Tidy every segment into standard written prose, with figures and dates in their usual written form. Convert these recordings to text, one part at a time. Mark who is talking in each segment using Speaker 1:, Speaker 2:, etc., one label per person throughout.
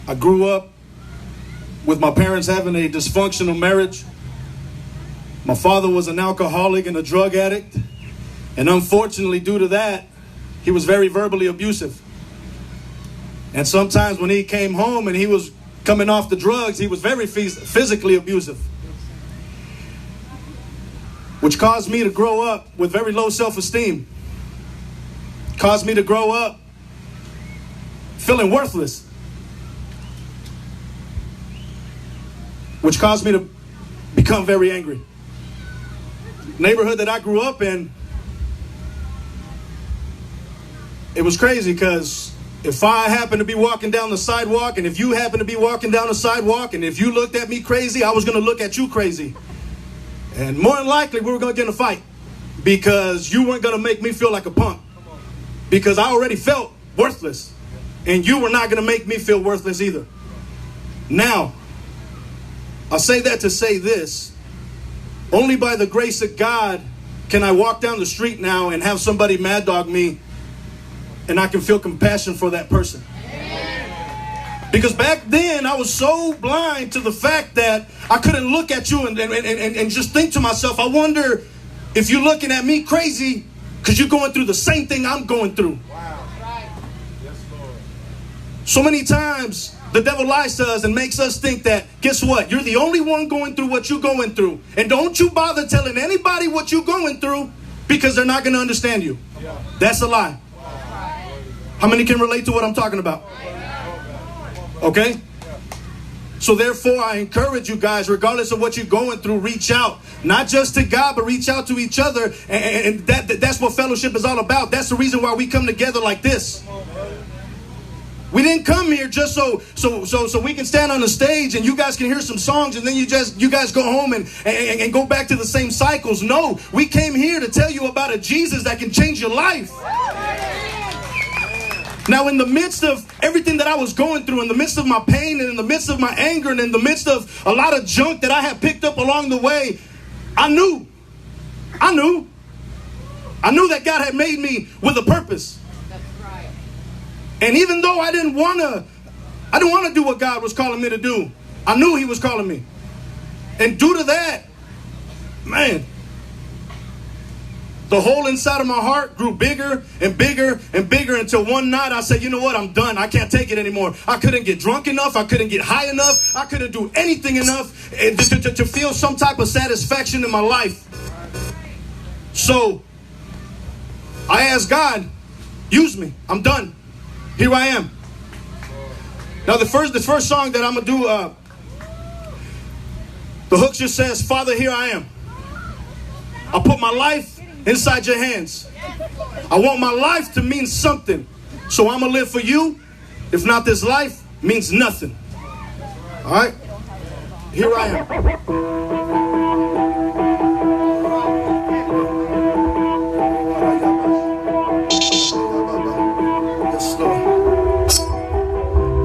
Speaker 1: I grew up with my parents having a dysfunctional marriage. My father was an alcoholic and a drug addict. And unfortunately, due to that, he was very verbally abusive. And sometimes when he came home and he was coming off the drugs, he was very physically abusive. Which caused me to grow up with very low self-esteem. Caused me to grow up feeling worthless. Which caused me to become very angry. Neighborhood that I grew up in, it was crazy because if I happened to be walking down the sidewalk, and if you happened to be walking down the sidewalk, and if you looked at me crazy, I was going to look at you crazy. And more than likely, we were going to get in a fight because you weren't going to make me feel like a punk. Because I already felt worthless. And you were not going to make me feel worthless either. Now, I say that to say this. Only by the grace of God can I walk down the street now and have somebody mad dog me and I can feel compassion for that person. Because back then I was so blind to the fact that I couldn't look at you and just think to myself, I wonder if you're looking at me crazy because you're going through the same thing I'm going through.
Speaker 2: Wow. Right. Yes, Lord.
Speaker 1: So many times the devil lies to us and makes us think that, guess what? You're the only one going through what you're going through. And don't you bother telling anybody what you're going through because they're not going to understand you. Yeah. That's a lie. Wow. How many can relate to what I'm talking about? Okay? So therefore, I encourage you guys, regardless of what you're going through, reach out. Not just to God, but reach out to each other. And that's what fellowship is all about. That's the reason why we come together like this. We didn't come here just so we can stand on the stage and you guys can hear some songs and then you guys go home and go back to the same cycles. No, we came here to tell you about a Jesus that can change your life. Now, in the midst of everything that I was going through, in the midst of my pain and in the midst of my anger and in the midst of a lot of junk that I had picked up along the way, I knew that God had made me with a purpose. And even though I didn't want to do what God was calling me to do, I knew He was calling me. And due to that, man, the hole inside of my heart grew bigger and bigger and bigger until one night I said, you know what, I'm done. I can't take it anymore. I couldn't get drunk enough. I couldn't get high enough. I couldn't do anything enough to feel some type of satisfaction in my life. So I asked God, use me. I'm done. Here I am. Now the first song that I'm going to do, the hook just says, Father, here I am. I put my life inside your hands. I want my life to mean something. So I'm going to live for you. If not, this life means nothing. All right? Here I am.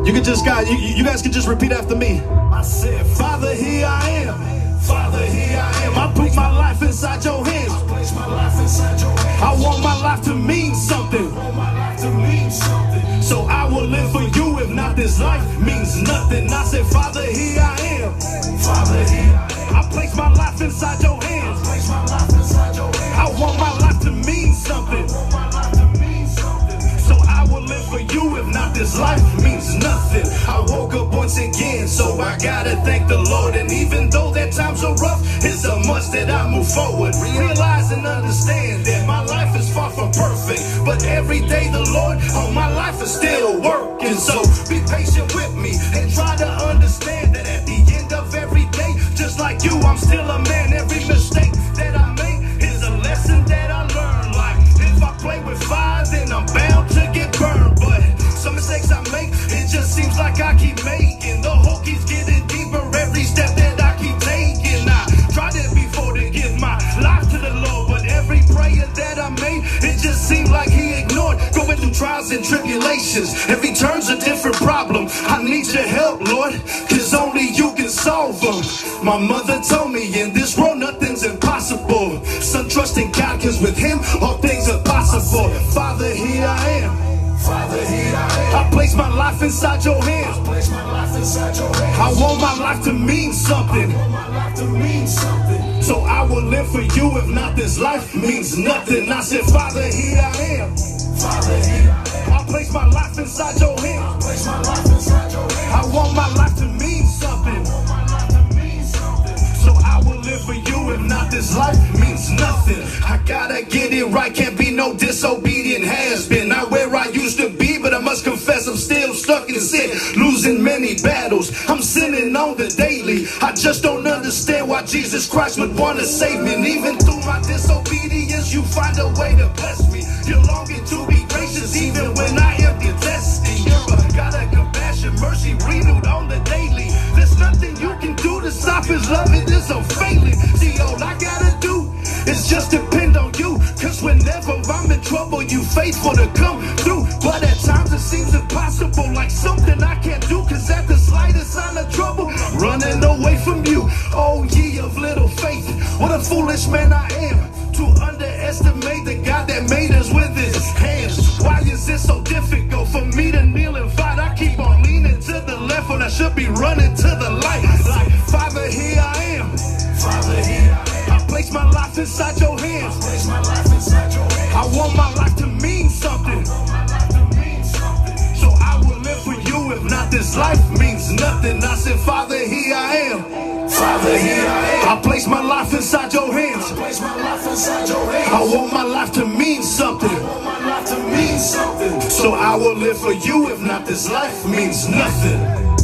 Speaker 1: You can just, you guys can just repeat after me. I said, Father, here I am. Father, here I am. I put my life inside your hands. I place my life inside your hands. I want my life to mean something. I want my life to mean something. So I will live for you. If not, this life means nothing. I said, Father, here I am. Father, here I am. I place my life inside your hands. I place my life inside your hands. I want my life to mean something. I want my life to mean something. So I will live for you. If not, this life means nothing. I woke up once again, so I gotta thank the Lord. And even though that times are rough, it's a must that I move forward. Realize and understand that my life is far from perfect, but every day the Lord on my life is still working. So be patient with me and try to understand that at the end of every day, just like you, I'm still a man. Every mistake that I make is a lesson that I learn. Like if I play with fire, then I'm bound to get burned. But some mistakes I make, it just seems like I keep making. The hole keeps getting deeper every step that I keep taking. I tried it before to give my life to the Lord, but every prayer that I made, it just seemed like He ignored. Going through trials and tribulations, every turn's a different problem. I need your help, Lord, cause only you can solve them. My mother told me in this world nothing's impossible. Son, trust in God, cause with Him all things are possible. Father, here I am. Father, here I am. I place my life inside your hands. I place my life inside your hands. I want my life to mean something. I want my life to mean something. So I will live for you. If not, this life means nothing. I said, Father, here I am. Father, here I am. I place my life inside your hands. I place my life inside your hands. I want my life to mean something. I want my life to mean something. So I will live for you. If not, this life means nothing. I gotta get it right. Can't be no disobedient has-been. Not where I used to be, but I must confess I'm still stuck in sin, losing many battles. I'm sinning on the daily. I just don't understand why Jesus Christ would want to save me. And even through my disobedience, you find a way to bless me. You're longing to be gracious even when I am detesting. You're a God of compassion, mercy renewed on the daily. There's nothing you can do to stop his love. It is unfailing. See, all I gotta do is just depend on you. Cause whenever I'm in trouble, you faithful to come through. But at times it seems impossible, like something I can't do. Cause at the slightest sign of trouble, I'm running away from you. Oh, ye of little faith, what a foolish man I am to underestimate the God that made us with his hands. Why is it so difficult for me to kneel and fight? I keep on leaning to the left when I should be running to the light. Like, Father, here I am. Father, here I am. I place my life inside your hands. I place my life inside your hands. I want my life to mean something. I want my life to mean something. So I will live for you. If not, this life means nothing. I said, Father, here I am. Father, here I am. I place my life inside your hands. I place my life inside your hands. I want my life to mean something. I want my life to mean something. So I will live for you. If not, this life means nothing.